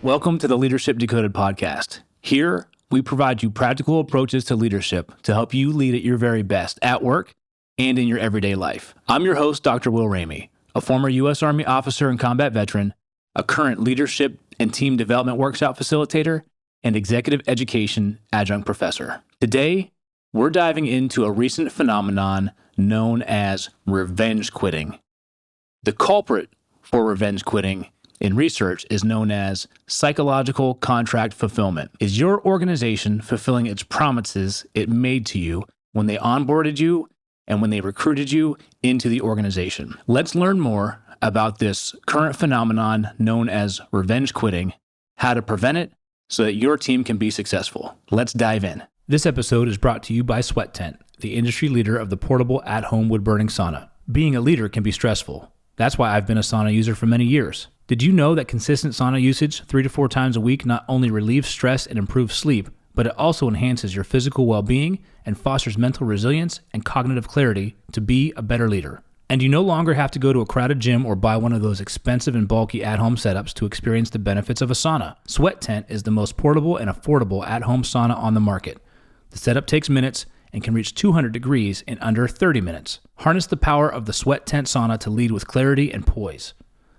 Welcome to the Leadership Decoded podcast. Here, we provide you practical approaches to leadership to help you lead at your very best at work and in your everyday life. I'm your host, Dr. Will Ramey, a former U.S. Army officer and combat veteran, a current leadership and team development workshop facilitator, and executive education adjunct professor. Today, we're diving into a recent phenomenon known as revenge quitting. The culprit for revenge quitting in research is known as psychological contract fulfillment. Is your organization fulfilling its promises it made to you when they onboarded you and when they recruited you into the organization? Let's learn more about this current phenomenon known as revenge quitting, how to prevent it so that your team can be successful. Let's dive in. This episode is brought to you by Sweat Tent, the industry leader of the portable at-home wood-burning sauna. Being a leader can be stressful. That's why I've been a sauna user for many years. Did you know that consistent sauna usage 3 to 4 times a week not only relieves stress and improves sleep, but it also enhances your physical well-being and fosters mental resilience and cognitive clarity to be a better leader? And you no longer have to go to a crowded gym or buy one of those expensive and bulky at-home setups to experience the benefits of a sauna. Sweat Tent is the most portable and affordable at-home sauna on the market. The setup takes minutes and can reach 200 degrees in under 30 minutes. Harness the power of the Sweat Tent sauna to lead with clarity and poise.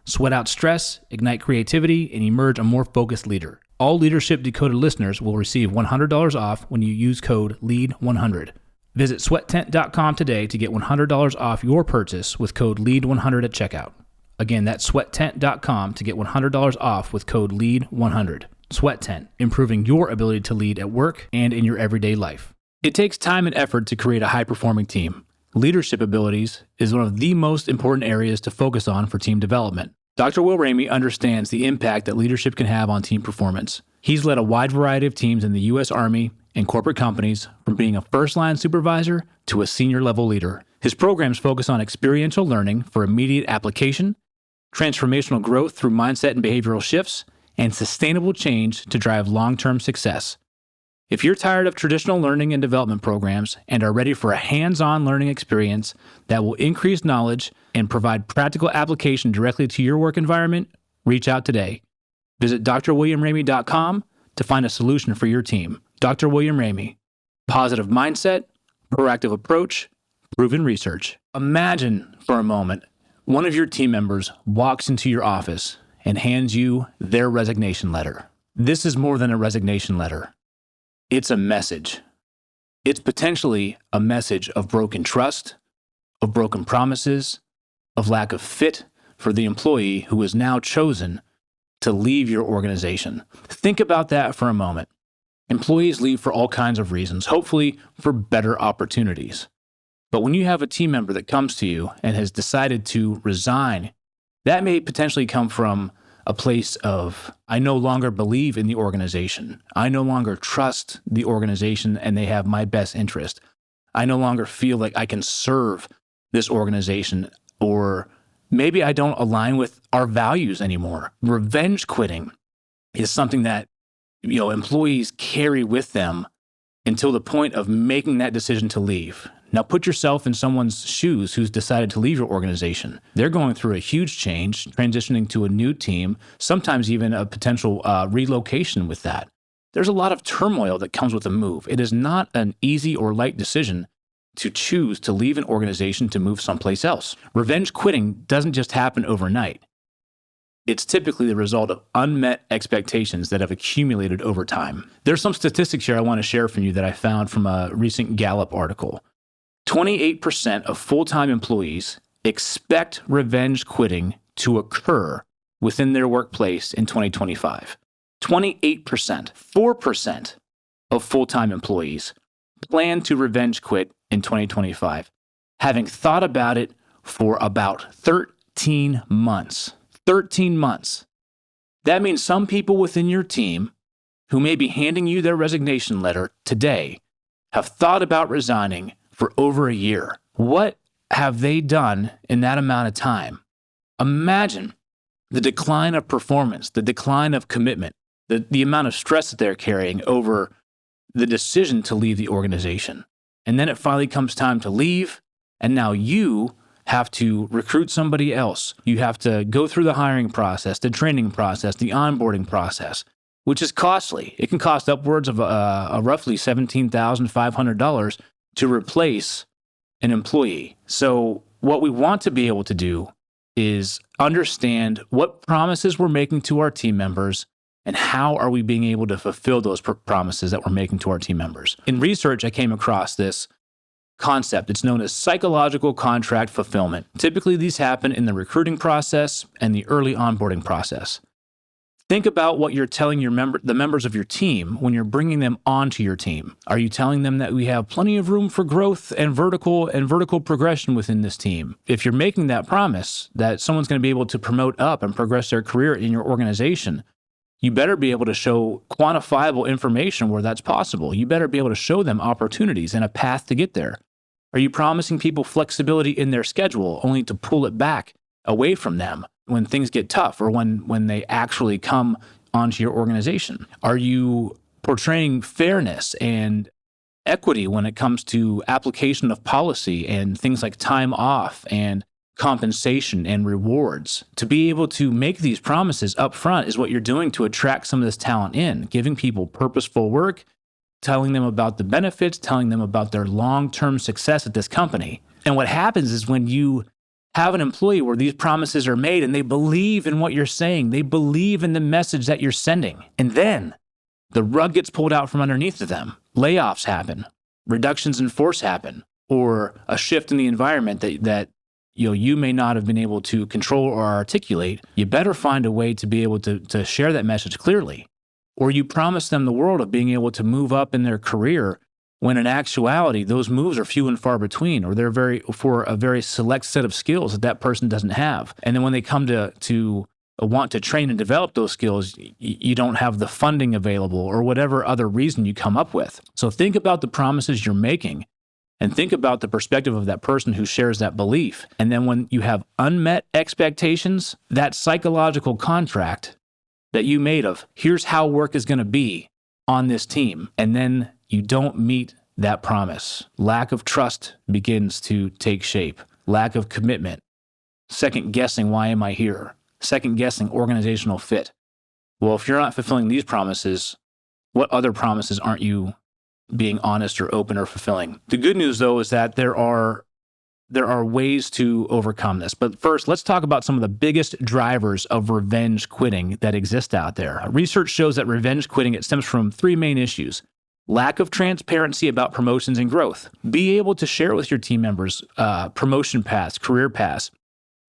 Sweat out stress, ignite creativity, and emerge a more focused leader. All Leadership Decoded listeners will receive $100 off when you use code LEAD100. Visit sweattent.com today to get $100 off your purchase with code LEAD100 at checkout. Again, that's sweattent.com to get $100 off with code LEAD100. Sweat Tent, improving your ability to lead at work and in your everyday life. It takes time and effort to create a high-performing team. Leadership abilities is one of the most important areas to focus on for team development. Dr. Will Ramey understands the impact that leadership can have on team performance. He's led a wide variety of teams in the U.S. Army and corporate companies, from being a first-line supervisor to a senior-level leader. His programs focus on experiential learning for immediate application, transformational growth through mindset and behavioral shifts, and sustainable change to drive long-term success. If you're tired of traditional learning and development programs and are ready for a hands-on learning experience that will increase knowledge and provide practical application directly to your work environment, reach out today. Visit drwilliamramey.com to find a solution for your team. Dr. William Ramey. Positive mindset, proactive approach, proven research. Imagine for a moment one of your team members walks into your office and hands you their resignation letter. This is more than a resignation letter. It's a message. It's potentially a message of broken trust, of broken promises, of lack of fit for the employee who is now chosen to leave your organization. Think about that for a moment. Employees leave for all kinds of reasons, hopefully for better opportunities. But when you have a team member that comes to you and has decided to resign, that may potentially come from a place of, I no longer believe in the organization. I no longer trust the organization and they have my best interest. I no longer feel like I can serve this organization, or maybe I don't align with our values anymore. Revenge quitting is something that, employees carry with them until the point of making that decision to leave. Now put yourself in someone's shoes who's decided to leave your organization. They're going through a huge change, transitioning to a new team, sometimes even a potential relocation with that. There's a lot of turmoil that comes with a move. It is not an easy or light decision to choose to leave an organization to move someplace else. Revenge quitting doesn't just happen overnight. It's typically the result of unmet expectations that have accumulated over time. There's some statistics here I want to share from you that I found from a recent Gallup article. 28% of full-time employees expect revenge quitting to occur within their workplace in 2025. 28%. 4% of full-time employees plan to revenge quit in 2025, having thought about it for about 13 months. 13 months. That means some people within your team who may be handing you their resignation letter today have thought about resigning for over a year. What have they done in that amount of time? Imagine the decline of performance, the decline of commitment, the amount of stress that they're carrying over the decision to leave the organization. And then it finally comes time to leave, and now you have to recruit somebody else. You have to go through the hiring process, the training process, the onboarding process, which is costly. It can cost upwards of roughly $17,500 to replace an employee. So what we want to be able to do is understand what promises we're making to our team members and how are we being able to fulfill those promises that we're making to our team members. In research, I came across this concept. It's known as psychological contract fulfillment. Typically, these happen in the recruiting process and the early onboarding process. Think about what you're telling the members of your team when you're bringing them onto your team. Are you telling them that we have plenty of room for growth and vertical progression within this team? If you're making that promise that someone's going to be able to promote up and progress their career in your organization, you better be able to show quantifiable information where that's possible. You better be able to show them opportunities and a path to get there. Are you promising people flexibility in their schedule only to pull it back away from them when things get tough or when they actually come onto your organization? Are you portraying fairness and equity when it comes to application of policy and things like time off and compensation and rewards? To be able to make these promises up front is what you're doing to attract some of this talent in, giving people purposeful work, telling them about the benefits, telling them about their long-term success at this company. And what happens is when you have an employee where these promises are made and they believe in what you're saying, they believe in the message that you're sending, and then the rug gets pulled out from underneath of them. Layoffs happen, reductions in force happen, or a shift in the environment that you may not have been able to control or articulate. You better find a way to be able to share that message clearly. Or you promise them the world of being able to move up in their career when in actuality, those moves are few and far between, or they're for a very select set of skills that person doesn't have. And then when they come to want to train and develop those skills, you don't have the funding available or whatever other reason you come up with. So think about the promises you're making and think about the perspective of that person who shares that belief. And then when you have unmet expectations, that psychological contract that you made of, here's how work is going to be on this team, and then you don't meet that promise. Lack of trust begins to take shape. Lack of commitment. Second guessing, why am I here? Second guessing organizational fit. Well, if you're not fulfilling these promises, what other promises aren't you being honest or open or fulfilling? The good news, though, is that there are ways to overcome this. But first, let's talk about some of the biggest drivers of revenge quitting that exist out there. Research shows that revenge quitting, it stems from three main issues. Lack of transparency about promotions and growth. Be able to share with your team members promotion paths, career paths,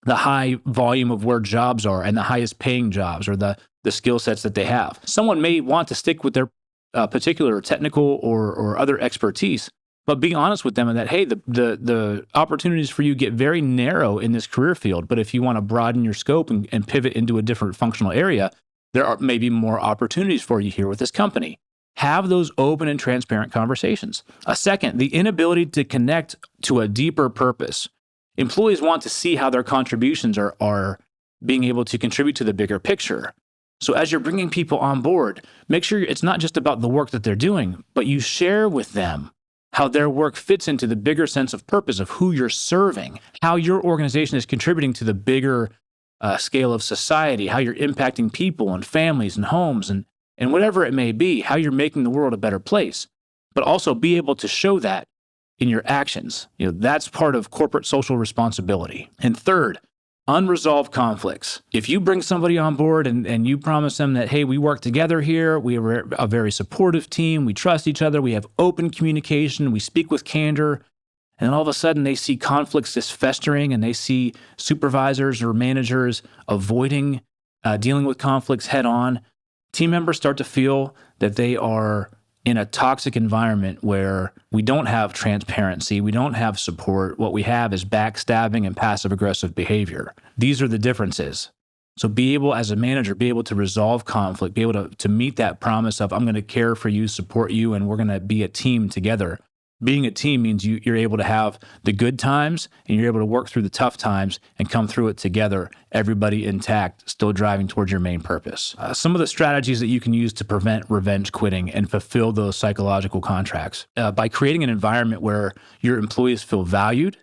the high volume of where jobs are and the highest paying jobs or the skill sets that they have. Someone may want to stick with their particular technical or other expertise, but be honest with them in that, hey, the opportunities for you get very narrow in this career field. But if you want to broaden your scope and pivot into a different functional area, there are maybe more opportunities for you here with this company. Have those open and transparent conversations. Second, the inability to connect to a deeper purpose. Employees want to see how their contributions are being able to contribute to the bigger picture. So as you're bringing people on board, make sure it's not just about the work that they're doing, but you share with them how their work fits into the bigger sense of purpose of who you're serving, how your organization is contributing to the bigger scale of society, how you're impacting people and families and homes and whatever it may be, how you're making the world a better place, but also be able to show that in your actions. That's part of corporate social responsibility. And third, unresolved conflicts. If you bring somebody on board and you promise them that, hey, we work together here, we are a very supportive team, we trust each other, we have open communication, we speak with candor, and then all of a sudden they see conflicts just festering and they see supervisors or managers avoiding dealing with conflicts head on, team members start to feel that they are in a toxic environment where we don't have transparency, we don't have support. What we have is backstabbing and passive-aggressive behavior. These are the differences. So be able, as a manager, be able to resolve conflict, be able to meet that promise of, I'm going to care for you, support you, and we're going to be a team together. Being a team means you're able to have the good times and you're able to work through the tough times and come through it together, everybody intact, still driving towards your main purpose. Some of the strategies that you can use to prevent revenge quitting and fulfill those psychological contracts by creating an environment where your employees feel valued,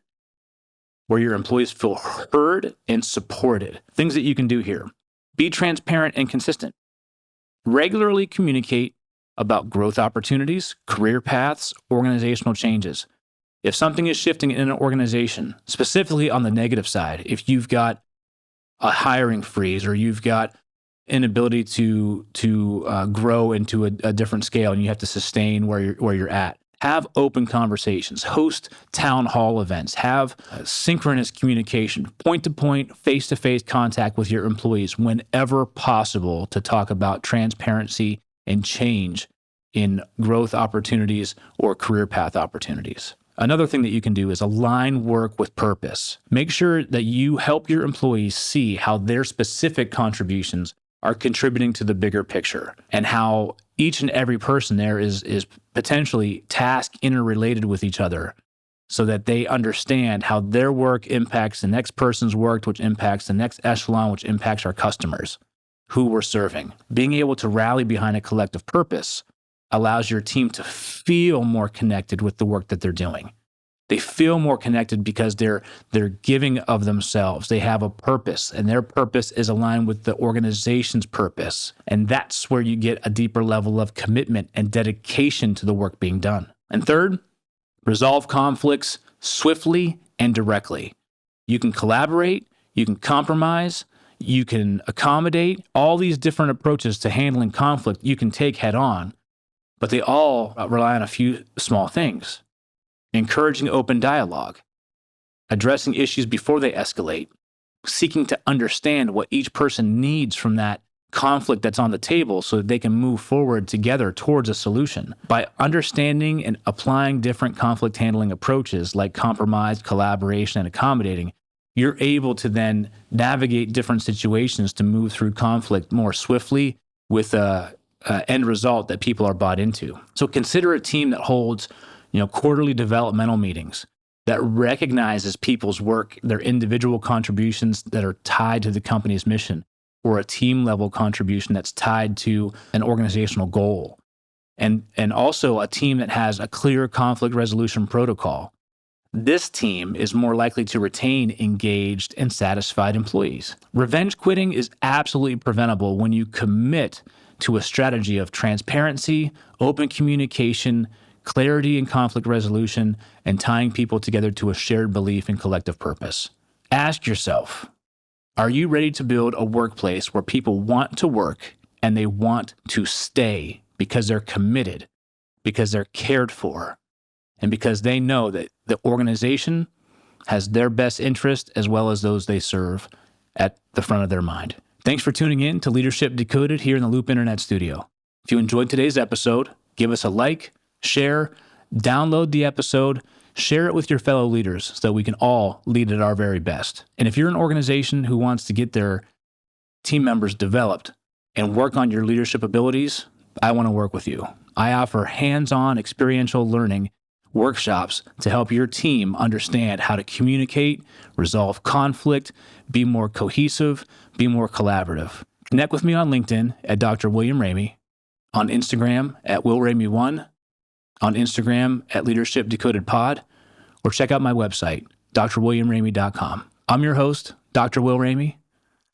where your employees feel heard and supported. Things that you can do here. Be transparent and consistent. Regularly communicate about growth opportunities, career paths, organizational changes. If something is shifting in an organization, specifically on the negative side, if you've got a hiring freeze or you've got inability to grow into a different scale and you have to sustain where you're at, have open conversations, host town hall events, have synchronous communication, point-to-point, face-to-face contact with your employees whenever possible to talk about transparency and change in growth opportunities or career path opportunities. Another thing that you can do is align work with purpose. Make sure that you help your employees see how their specific contributions are contributing to the bigger picture and how each and every person there is potentially task interrelated with each other so that they understand how their work impacts the next person's work, which impacts the next echelon, which impacts our customers who we're serving. Being able to rally behind a collective purpose allows your team to feel more connected with the work that they're doing. They feel more connected because they're giving of themselves. They have a purpose, and their purpose is aligned with the organization's purpose. And that's where you get a deeper level of commitment and dedication to the work being done. And third, resolve conflicts swiftly and directly. You can collaborate, you can compromise, you can accommodate. All these different approaches to handling conflict you can take head on, but they all rely on a few small things. Encouraging open dialogue, addressing issues before they escalate, seeking to understand what each person needs from that conflict that's on the table so that they can move forward together towards a solution. By understanding and applying different conflict handling approaches like compromise, collaboration, and accommodating, you're able to then navigate different situations to move through conflict more swiftly with a end result that people are bought into. So consider a team that holds quarterly developmental meetings that recognizes people's work, their individual contributions that are tied to the company's mission, or a team level contribution that's tied to an organizational goal. And also a team that has a clear conflict resolution protocol. This team is more likely to retain engaged and satisfied employees. Revenge quitting is absolutely preventable when you commit to a strategy of transparency, open communication, clarity and conflict resolution, and tying people together to a shared belief and collective purpose. Ask yourself, are you ready to build a workplace where people want to work and they want to stay because they're committed, because they're cared for, and because they know that the organization has their best interest as well as those they serve at the front of their mind? Thanks for tuning in to Leadership Decoded here in the Loop Internet Studio. If you enjoyed today's episode, give us a like, share, download the episode, share it with your fellow leaders so that we can all lead at our very best. And if you're an organization who wants to get their team members developed and work on your leadership abilities, I want to work with you. I offer hands-on experiential learning workshops to help your team understand how to communicate, resolve conflict, be more cohesive, be more collaborative. Connect with me on LinkedIn at Dr. William Ramey, on Instagram at WillRamey1, on Instagram at Leadership Decoded Pod, or check out my website, drwilliamramey.com. I'm your host, Dr. Will Ramey.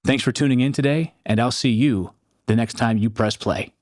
Thanks for tuning in today, and I'll see you the next time you press play.